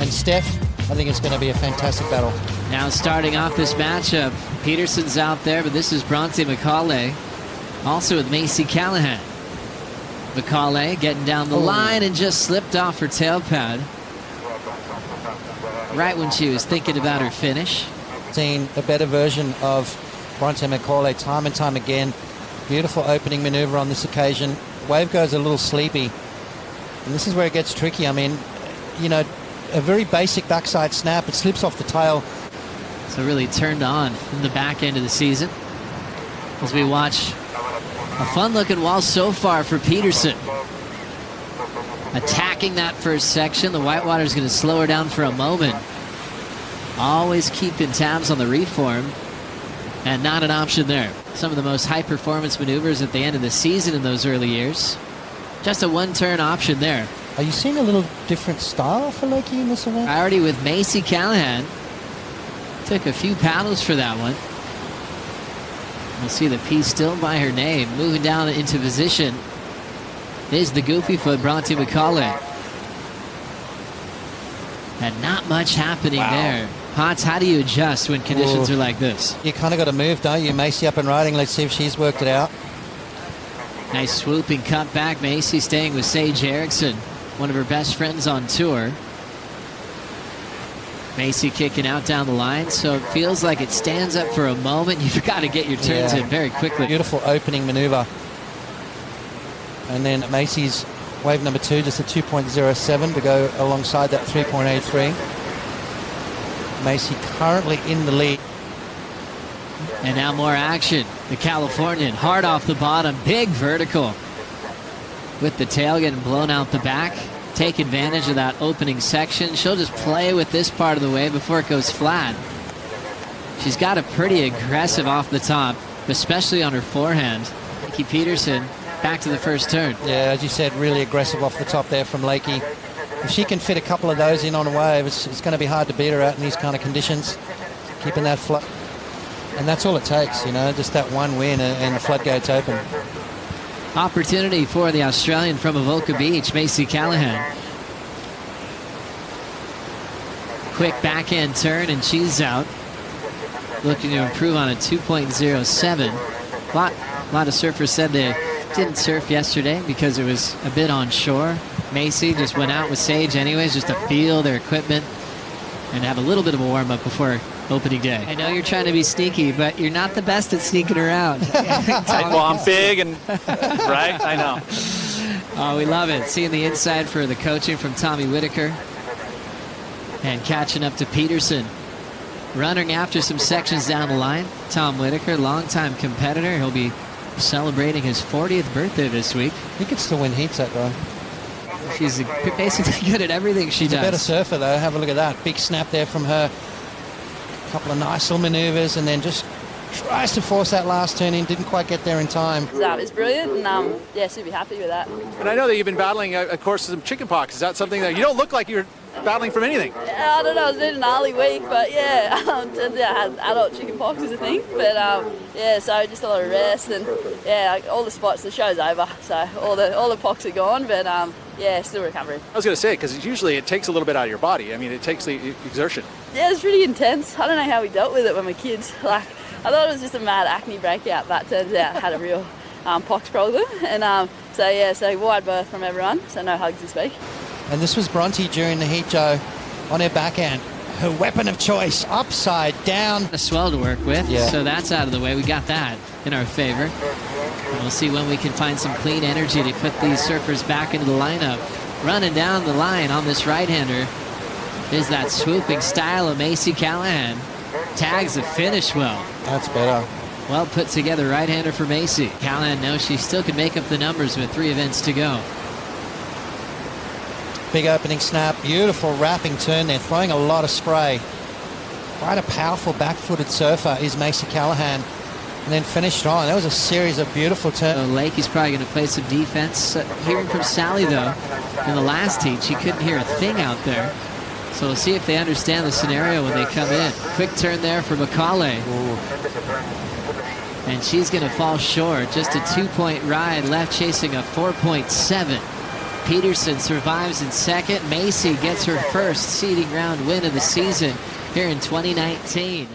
and Steph. I think it's going to be a fantastic battle. Now starting off this matchup, Peterson's out there, but this is Bronte Macaulay, also with Macy Callaghan. Macaulay getting down the line and just slipped off her tail pad right when she was thinking about her finish. Seen a better version of Bronte Macaulay time and time again. Beautiful opening maneuver on this occasion. Wave goes a little sleepy, and this is where it gets tricky. I mean, you know, a very basic backside snap. It slips off the tail. So really turned on in the back end of the season as we watch a fun-looking wall so far for Peterson. Attacking that first section. The Whitewater's going to slow her down for a moment. Always keeping tabs on the reform, and not an option there. Some of the most high-performance maneuvers at the end of the season in those early years. Just a one-turn option there. Are you seeing a little different style for Lakey in this event? Priority with Macy Callaghan. Took a few paddles for that one. We'll see the piece still by her name. Moving down into position is the goofy foot, Bronte Macaulay. And not much happening there. Potts, how do you adjust when conditions are like this? You kind of got to move, don't you? Macy up and riding. Let's see if she's worked it out. Nice swooping cut back. Macy staying with Sage Erickson, one of her best friends on tour. Macy kicking out down the line, so it feels like it stands up for a moment. You've got to get your turns in very quickly. Beautiful opening maneuver. And then Macy's wave number 2, just a 2.07 to go alongside that 3.83. Macy currently in the lead. And now more action. The Californian hard off the bottom, big vertical. With the tail getting blown out the back. Take advantage of that opening section. She'll just play with this part of the wave before it goes flat. She's got a pretty aggressive off the top, especially on her forehand. Lakey Peterson back to the first turn. Yeah, as you said, really aggressive off the top there from Lakey. If she can fit a couple of those in on a wave, it's going to be hard to beat her out in these kind of conditions. Keeping that flood. And that's all it takes, you know, just that one win and the floodgates open. Opportunity for the Australian from Avoca Beach, Macy Callaghan. Quick backhand turn and she's out. Looking to improve on a 2.07. A lot of surfers said they didn't surf yesterday because it was a bit on shore. Macy just went out with Sage anyways, just to feel their equipment and have a little bit of a warm-up before opening day. I know you're trying to be sneaky, but you're not the best at sneaking around. Well, I'm big and right, I know. Oh, we love it. Seeing the inside for the coaching from Tommy Whitaker. And catching up to Peterson. Running after some sections down the line. Tom Whitaker, longtime competitor. He'll be celebrating his 40th birthday this week. He could still win heats, that guy. She's basically good at everything she does. She's a better surfer, though. Have a look at that. Big snap there from her. A couple of nice little maneuvers, and then just tries to force that last turn in. Didn't quite get there in time. It's brilliant, and yeah, super happy with that. And I know that you've been battling, of course, some chicken pox. Is that something that you don't look like you're battling from anything? I don't know, I was doing an early week, but yeah, turns out I had adult chicken pox is a thing. But yeah, so just a lot of rest, and yeah, all the spots, the show's over, so all the pox are gone, but yeah, still recovering. I was going to say, because usually it takes a little bit out of your body. I mean, it takes the exertion. Yeah, it's pretty intense. I don't know how we dealt with it when we were kids. Like, I thought it was just a mad acne breakout, but turns out I had a real pox problem. And so yeah, so wide berth from everyone, so no hugs this week. And this was Bronte during the heat, Joe, on her backhand. Her weapon of choice, upside down. A swell to work with, yeah. So that's out of the way. We got that in our favor. And we'll see when we can find some clean energy to put these surfers back into the lineup. Running down the line on this right-hander is that swooping style of Macy Callaghan. Tags the finish well. That's better. Well put together right-hander for Macy. Callaghan knows she still can make up the numbers with 3 events to go. Big opening snap, beautiful wrapping turn there, throwing a lot of spray. Quite a powerful back-footed surfer is Macy Callaghan. And then finished on. That was a series of beautiful turns. So Lakey's probably going to play some defense. Hearing from Sally, though, in the last heat, she couldn't hear a thing out there. So we'll see if they understand the scenario when they come in. Quick turn there for Macaulay. Ooh. And she's going to fall short. Just a 2-point ride left, chasing a 4.7. Peterson survives in second. Macy gets her first seeding round win of the season here in 2019.